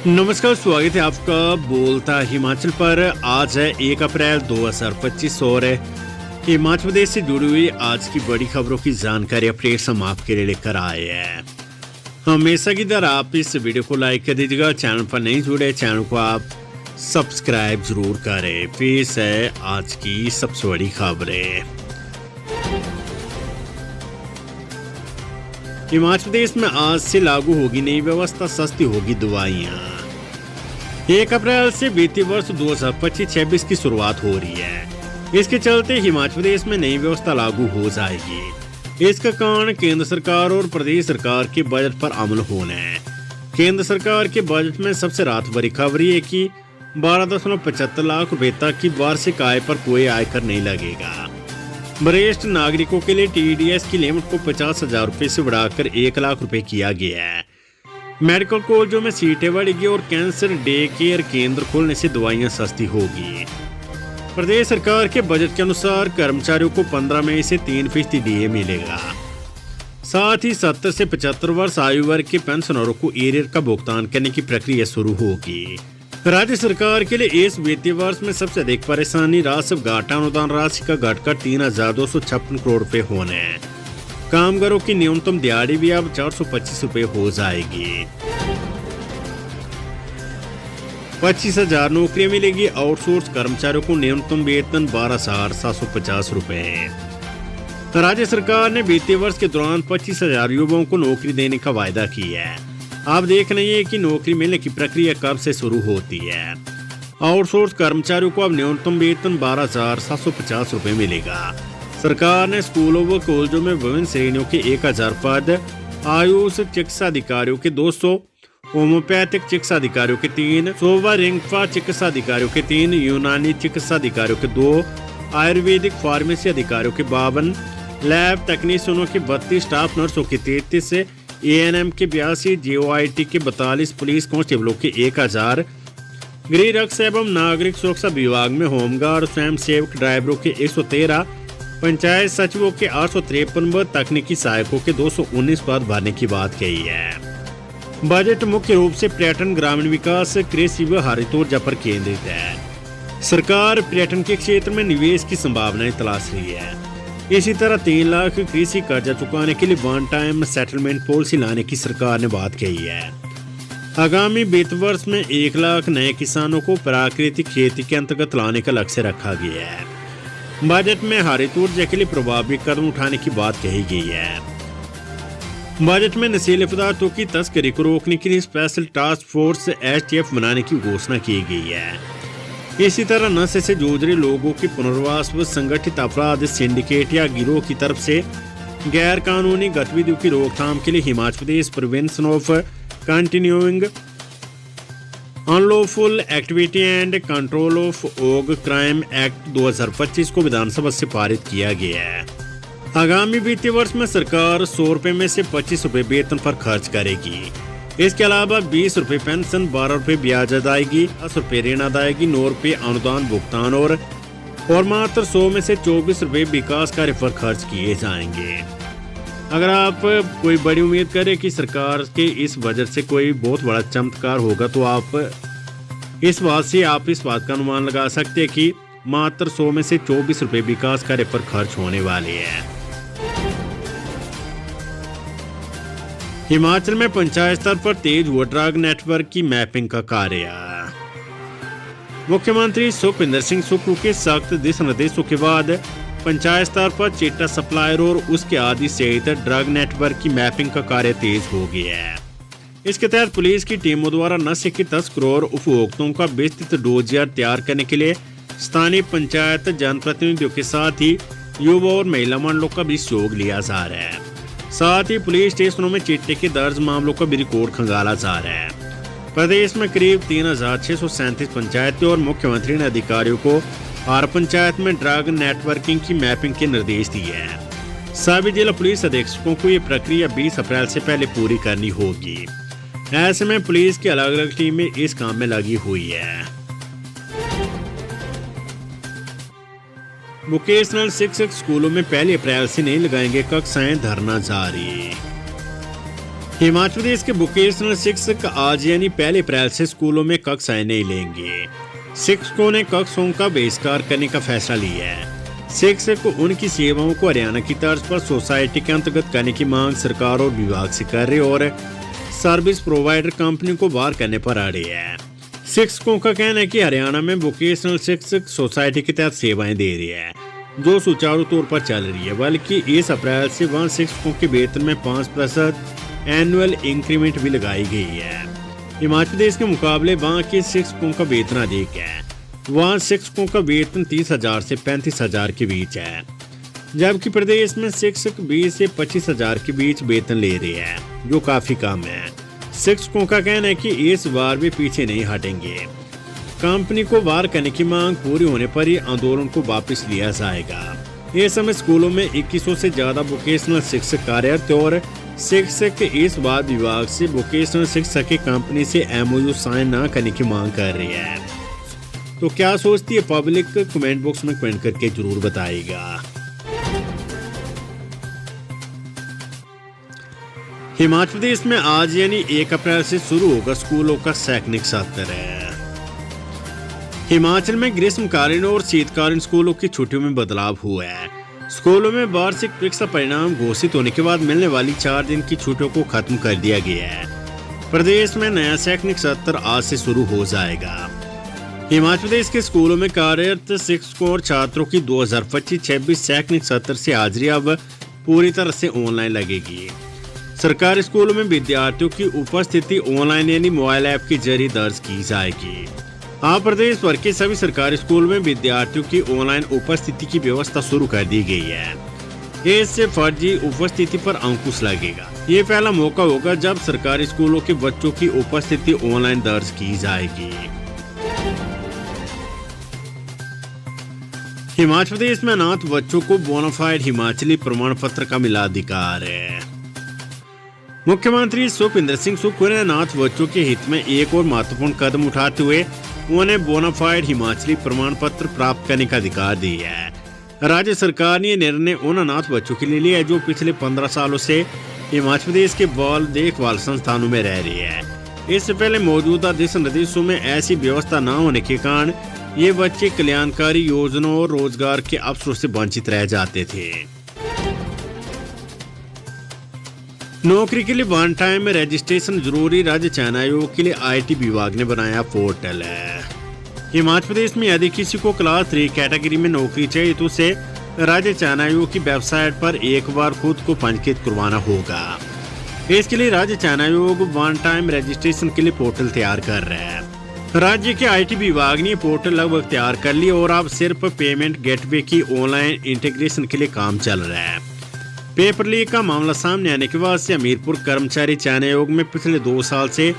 नमस्कार, स्वागत है आपका बोलता हिमाचल पर। आज है 1 अप्रैल 2025 और हिमाचल प्रदेश से जुड़ी हुई आज की बड़ी खबरों की जानकारी अपडेट्स हम आपके लिए लेकर आए हैं। हमेशा की तरह आप इस वीडियो को लाइक कर दीजिएगा। चैनल पर नहीं जुड़े, चैनल को आप सब्सक्राइब जरूर करें। पेश है आज की सबसे बड़ी खबरें। हिमाचल प्रदेश में आज से लागू होगी नई व्यवस्था, सस्ती होगी दवाइयां। 1 अप्रैल से वित्तीय वर्ष 2025-26 की शुरुआत हो रही है। इसके चलते हिमाचल प्रदेश में नई व्यवस्था लागू हो जाएगी। इसका कारण केंद्र सरकार और प्रदेश सरकार के बजट पर अमल होना है। केंद्र सरकार के बजट में सबसे राहत भरी खबर है कि 12.75 लाख रुपए तक की वार्षिक आय पर कोई आयकर नहीं लगेगा। वरिष्ठ नागरिकों के लिए टीडीएस की लिमिट को 50,000 रुपए से बढ़ाकर 1 लाख रुपए किया गया है। मेडिकल कॉलेजों में सीटें बढ़ेगी और कैंसर डे केयर केंद्र खोलने से दवाइयां सस्ती होगी। प्रदेश सरकार के बजट के अनुसार कर्मचारियों को 15 मई से 3% डीए मिलेगा। साथ ही 70 से 75 वर्ष आयु वर्ग के पेंशनरों को एरियर का भुगतान करने की प्रक्रिया शुरू होगी। राज्य सरकार के लिए इस वित्तीय वर्ष में सबसे अधिक परेशानी राजस्व घाटा अनुदान राशि का घटकर 3,256 करोड़ रुपए होने हैं। कामगारों की न्यूनतम दिहाड़ी भी अब 425 रुपए हो जाएगी। 25,000 नौकरियां मिलेगी। आउटसोर्स कर्मचारियों को न्यूनतम वेतन 12,750 रुपए है। राज्य सरकार ने वित्तीय वर्ष के दौरान 25,000 युवाओं को नौकरी देने का वायदा किया है। आप देख रहे हैं कि नौकरी मिलने की प्रक्रिया कब से शुरू होती है। आउटसोर्स कर्मचारियों को अब न्यूनतम वेतन 12,750 रुपए मिलेगा। सरकार ने स्कूलों व कॉलेजों में विभिन्न श्रेणियों के 1,000 पद, आयुष चिकित्सा अधिकारियों के 200, होम्योपैथिक चिकित्सा अधिकारियों के 3, सोवा रिंगफा चिकित्सा अधिकारियों के 3, यूनानी चिकित्सा अधिकारियों के 2, आयुर्वेदिक फार्मेसी अधिकारियों के 52, लैब तकनीशियनों के 32, स्टाफ नर्सों के 33, एएनएम के 82, जीओआईटी के 42, पुलिस कांस्टेबलों के 1,000, गृह रक्षा एवं नागरिक सुरक्षा विभाग में होमगार्ड, स्वयं सेवक ड्राइवरों के 113, पंचायत सचिवों के 853 व तकनीकी सहायकों के 219 पद भरने की बात कही है। बजट मुख्य रूप से पर्यटन, ग्रामीण विकास, कृषि व हरित ऊर्जा पर केंद्रित है। सरकार पर्यटन के क्षेत्र में निवेश की संभावनाएं तलाश रही है। इसी तरह 3 लाख कृषि कर्जा चुकाने के लिए वन टाइम सेटलमेंट पॉलिसी लाने की सरकार ने बात कही है। आगामी वित्त वर्ष में 1 लाख नए किसानों को प्राकृतिक खेती के अंतर्गत लाने का लक्ष्य रखा गया है। बजट में हरित ऊर्जा के लिए प्रभावी कदम उठाने की बात कही गई है। बजट में नशीले पदार्थों की तस्करी को रोकने के लिए स्पेशल टास्क फोर्स STF बनाने की घोषणा की गई है। इसी तरह नशे से जूझ रहे लोगों के पुनर्वास व संगठित अपराध सिंडिकेट या गिरोह की तरफ से गैर कानूनी गतिविधियों की रोकथाम के लिए Himachal Pradesh prevention of continuing unlawful activity and control of ऑर्ग क्राइम एक्ट 2025 को विधानसभा से पारित किया गया है। आगामी वित्तीय वर्ष में सरकार 100 रुपए में से 25 रुपए वेतन पर खर्च करेगी। इसके अलावा 20 रुपए पेंशन, 12 रुपए ब्याज अदायगी, 10 रुपए ऋण अदायगी, 9 रुपए अनुदान भुगतान और मात्र 100 में से 24 रुपए विकास कार्य पर खर्च किए जाएंगे। अगर आप कोई बड़ी उम्मीद करें कि सरकार के इस बजट से कोई बहुत बड़ा चमत्कार होगा तो आप इस बात का अनुमान लगा सकते हैं कि मात्र 100 में से 24 रुपए विकास कार्य पर खर्च होने वाले हैं। हिमाचल में पंचायत स्तर पर तेज हुआ ड्रग नेटवर्क की मैपिंग का कार्य। मुख्यमंत्री सुखविंदर सिंह सुक्खू के सख्त दिशा निर्देशों के बाद पंचायत स्तर पर चिट्टा सप्लायर और उसके आदि सहित ड्रग नेटवर्क की मैपिंग का कार्य तेज हो गया है। इसके तहत पुलिस की टीमों द्वारा नशे के तस्करों और उपभोक्ताओं का विस्तृत डोजियर तैयार करने के लिए स्थानीय पंचायत जनप्रतिनिधियों के साथ ही युवा और महिला मंडलों का भी सहयोग लिया जा रहा है। साथ ही पुलिस स्टेशनों में चिट्टे के दर्ज मामलों का भी रिकॉर्ड खंगाला जा रहा है। प्रदेश में करीब 3,637 पंचायतें और मुख्यमंत्री ने अधिकारियों को हर पंचायत में ड्रग नेटवर्किंग की मैपिंग के निर्देश दिए हैं। सभी जिला पुलिस अधीक्षकों को ये प्रक्रिया 20 अप्रैल से पहले पूरी करनी होगी। ऐसे में पुलिस की अलग अलग टीमें इस काम में लगी हुई है। वोकेशनल शिक्षक स्कूलों में 1 अप्रैल से नहीं लगाएंगे कक्षाएं, धरना जारी। हिमाचल प्रदेश के वोकेशनल शिक्षक आज यानी 1 अप्रैल से स्कूलों में कक्षाएं नहीं लेंगे। शिक्षकों ने कक्षों का बहिष्कार करने का फैसला लिया है। शिक्षक को उनकी सेवाओं को हरियाणा की तर्ज पर सोसाइटी के अंतर्गत करने की मांग सरकार और विभाग से कर रहे और सर्विस प्रोवाइडर कंपनी को बाहर करने पर अड़े है। शिक्षकों का कहना है कि हरियाणा में वोकेशनल शिक्षक सोसाइटी के तहत सेवाएं दे रही है जो सुचारू तौर पर चल रही है, बल्कि इस अप्रैल से वहां शिक्षकों के वेतन में 5% एनुअल इंक्रीमेंट भी लगाई गई है। हिमाचल प्रदेश के मुकाबले वहां के शिक्षकों का वेतन अधिक है। वहां शिक्षकों का वेतन 30,000 से 35,000 के बीच है, जबकि प्रदेश में शिक्षक 20 से 25,000 के बीच वेतन ले रहे हैं, जो काफी कम है। शिक्षकों का कहना है कि इस बार भी पीछे नहीं हटेंगे। कंपनी को बाहर करने की मांग पूरी होने पर ही आंदोलन को वापस लिया जाएगा। इस समय स्कूलों में 2100 से ज्यादा वोकेशनल शिक्षक कार्यरत और शिक्षक इस बार विभाग से वोकेशनल शिक्षक की कंपनी से MOU साइन न करने की मांग कर रही है। तो क्या सोचती है पब्लिक, कमेंट बॉक्स में कमेंट करके जरूर बताइएगा। हिमाचल प्रदेश में आज यानी 1 अप्रैल से शुरू होगा स्कूलों का शैक्षणिक सत्र। हिमाचल में ग्रीष्मकालीन और शीतकालीन स्कूलों की छुट्टियों में बदलाव हुआ है। स्कूलों में वार्षिक परीक्षा परिणाम घोषित होने के बाद मिलने वाली 4 दिन की छुट्टियों को खत्म कर दिया गया है। प्रदेश में नया शैक्षणिक सत्र आज से शुरू हो जाएगा। हिमाचल प्रदेश के स्कूलों में कार्यरत शिक्षकों और छात्रों की 2025-26 शैक्षणिक सत्र से हाजिरी अब पूरी तरह से ऑनलाइन लगेगी। सरकारी स्कूलों में विद्यार्थियों की उपस्थिति ऑनलाइन यानी मोबाइल ऐप के जरिए दर्ज की जाएगी। हाँ, प्रदेश भर के सभी सरकारी स्कूल में विद्यार्थियों की ऑनलाइन उपस्थिति की व्यवस्था शुरू कर दी गई है। इससे फर्जी उपस्थिति पर अंकुश लगेगा। ये पहला मौका होगा जब सरकारी स्कूलों के बच्चों की उपस्थिति ऑनलाइन दर्ज की जाएगी। हिमाचल प्रदेश में अनाथ बच्चों को बोनाफाइड हिमाचली प्रमाण पत्र का मिला अधिकार है। मुख्यमंत्री सुखविंदर सिंह सुक्खू ने अनाथ बच्चों के हित में एक और महत्वपूर्ण कदम उठाते हुए उन्हें बोनाफाइड हिमाचली प्रमाण पत्र प्राप्त करने का अधिकार दिया है। राज्य सरकार ने यह निर्णय उन अनाथ बच्चों के लिए लिया है जो पिछले 15 सालों से हिमाचल प्रदेश के बाल देखभाल संस्थानों में रह रही है। इससे पहले मौजूदा दिशा निर्देशों में ऐसी व्यवस्था न होने के कारण ये बच्चे कल्याणकारी योजनाओं और रोजगार के अवसरों से वंचित रह जाते थे। नौकरी के लिए वन टाइम में रजिस्ट्रेशन जरूरी, राज्य चयन आयोग के लिए IT विभाग ने बनाया पोर्टल है। हिमाचल प्रदेश में यदि किसी को क्लास 3 कैटेगरी में नौकरी चाहिए तो उसे राज्य चयन आयोग की वेबसाइट पर एक बार खुद को पंजीकृत करवाना होगा। इसके लिए राज्य चयन आयोग वन टाइम रजिस्ट्रेशन के लिए पोर्टल तैयार कर रहा है। राज्य के IT विभाग ने पोर्टल लगभग तैयार कर लिया और अब सिर्फ पेमेंट गेटवे की ऑनलाइन इंटीग्रेशन के लिए काम चल रहा है। पेपर लीक का मामला सामने आने के बाद से हमीरपुर कर्मचारी चयन आयोग में पिछले 2 साल से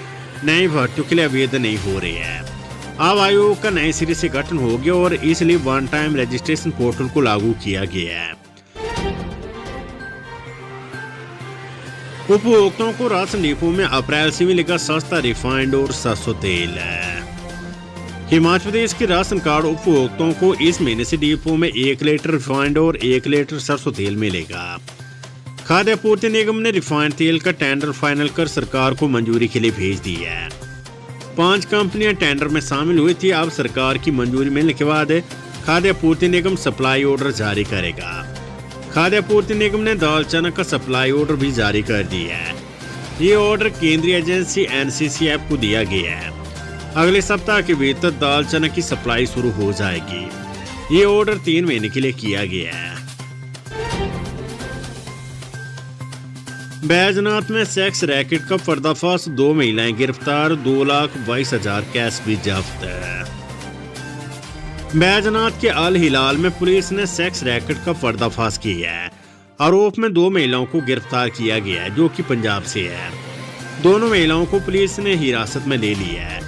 नई भर्तियों के लिए आवेदन नहीं हो रहे हैं। अब आयोग का नए सिरे से गठन हो गया और इसलिए वन टाइम रजिस्ट्रेशन पोर्टल को लागू किया गया है। उपभोक्ताओं को राशन डिपो में अप्रैल से मिलेगा सस्ता रिफाइंड और सरसों तेल। हिमाचल प्रदेश के राशन कार्ड उपभोक्ताओं को इस महीने से डिपो में 1 लीटर रिफाइंड और 1 लीटर सरसों तेल मिलेगा। खाद्य आपूर्ति निगम ने रिफाइंड तेल का टेंडर फाइनल कर सरकार को मंजूरी के लिए भेज दी है। 5 कंपनियां टेंडर में शामिल हुई थी। अब सरकार की मंजूरी मिलने के बाद खाद्य आपूर्ति निगम सप्लाई ऑर्डर जारी करेगा। खाद्य आपूर्ति निगम ने दाल चना का सप्लाई ऑर्डर भी जारी कर दिया है। ये ऑर्डर केंद्रीय एजेंसी NCCF को दिया गया है। अगले सप्ताह के भीतर दाल चना की सप्लाई शुरू हो जाएगी। ये ऑर्डर 3 महीने के लिए किया गया है। बैजनाथ में सेक्स रैकेट का पर्दाफाश, 2 महिलाएं गिरफ्तार, 2,22,000 कैश भी जब्त। बैजनाथ के अल हिलाल में पुलिस ने सेक्स रैकेट का पर्दाफाश किया है। आरोप में 2 महिलाओं को गिरफ्तार किया गया है जो कि पंजाब से है। दोनों महिलाओं को पुलिस ने हिरासत में ले लिया है।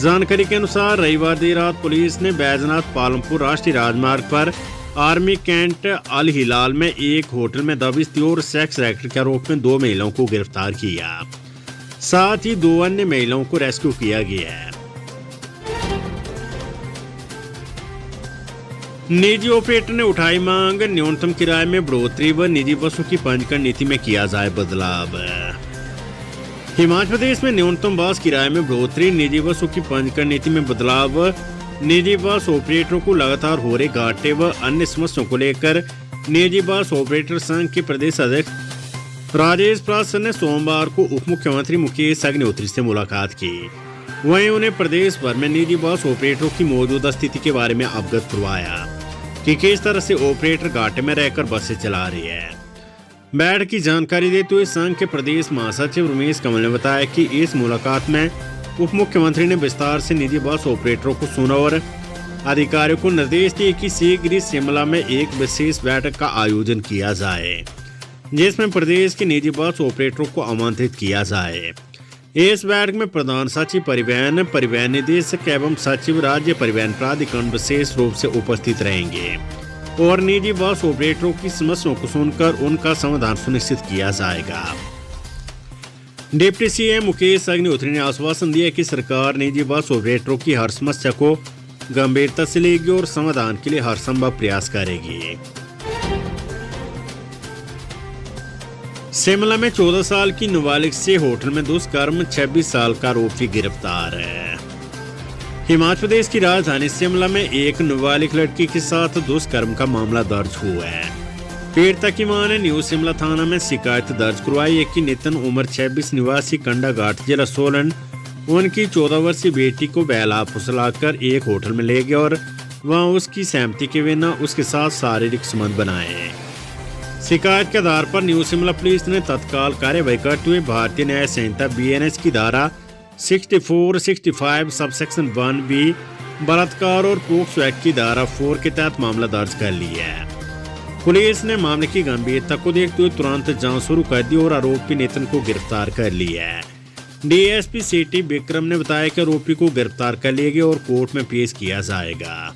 जानकारी के अनुसार रविवार देर रात पुलिस ने बैजनाथ पालमपुर राष्ट्रीय राजमार्ग पर आर्मी कैंट अल हिलाल में एक होटल में दबिश दी और सेक्स रैकेट के आरोप में 2 महिलाओं को गिरफ्तार किया। साथ ही 2 अन्य महिलाओं को रेस्क्यू किया गया है। निजी ऑपरेटर ने उठाई मांग, न्यूनतम किराए में बढ़ोतरी व निजी बसों की पंजीकरण नीति में किया जाए बदलाव। हिमाचल प्रदेश में न्यूनतम बस किराए में बढ़ोतरी, निजी बसों की पंजीकरण नीति में बदलाव, निजी बस ऑपरेटरों को लगातार हो रहे घाटे व अन्य समस्याओं को लेकर निजी बस ऑपरेटर संघ के प्रदेश अध्यक्ष राजेश प्रसाद ने सोमवार को उप मुख्यमंत्री मुकेश अग्निहोत्री से मुलाकात की। वहीं उन्हें प्रदेश भर में निजी बस ऑपरेटरों की मौजूदा स्थिति के बारे में अवगत करवाया कि किस तरह से ऑपरेटर घाटे में रहकर बसें चला रही है। बैठक की जानकारी देते हुए संघ के प्रदेश महासचिव रमेश कमल ने बताया कि इस मुलाकात में उप मुख्यमंत्री ने विस्तार से निजी बस ऑपरेटरों को सुना और अधिकारियों को निर्देश दिए कि शीघ्र ही शिमला में एक विशेष बैठक का आयोजन किया जाए, जिसमें प्रदेश के निजी बस ऑपरेटरों को आमंत्रित किया जाए। इस बैठक में प्रधान सचिव परिवहन, परिवहन निदेशक एवं सचिव राज्य परिवहन प्राधिकरण विशेष रूप से उपस्थित रहेंगे और निजी बस ऑपरेटरों की समस्याओं को सुनकर उनका समाधान सुनिश्चित किया जाएगा। डिप्टी सीएम मुकेश अग्निहोत्री ने आश्वासन दिया कि सरकार निजी बस ऑपरेटरों की हर समस्या को गंभीरता से लेगी और समाधान के लिए हर संभव प्रयास करेगी। शिमला में 14 साल की नाबालिग से होटल में दुष्कर्म, 26 साल का आरोपी गिरफ्तार है। हिमाचल प्रदेश की राजधानी शिमला में एक नाबालिग लड़की के साथ दुष्कर्म का मामला दर्ज हुआ है। पीड़िता की मां ने न्यू शिमला थाना में शिकायत दर्ज करवाई है कि नितिन उम्र 26 निवासी कंडाघाट जिला सोलन उनकी 14 वर्षीय बेटी को बहला फुसलाकर एक होटल में ले गया और वहां उसकी सहमति के बिना उसके साथ शारीरिक संबंध बनाए। शिकायत के आधार पर न्यू शिमला पुलिस ने तत्काल कार्यवाही करते हुए भारतीय न्याय संहिता बीएनएस की धारा 64, 65 सबसेक्शन 1B बलात्कार और पोक्सो एक्ट की धारा 4 के तहत मामला दर्ज कर लिया है। पुलिस ने मामले की गंभीरता को देखते हुए तुरंत जांच शुरू कर दी और आरोपी नितिन को गिरफ्तार कर लिया है। डीएसपी सिटी विक्रम ने बताया कि आरोपी को गिरफ्तार कर लिया गया और कोर्ट में पेश किया जाएगा।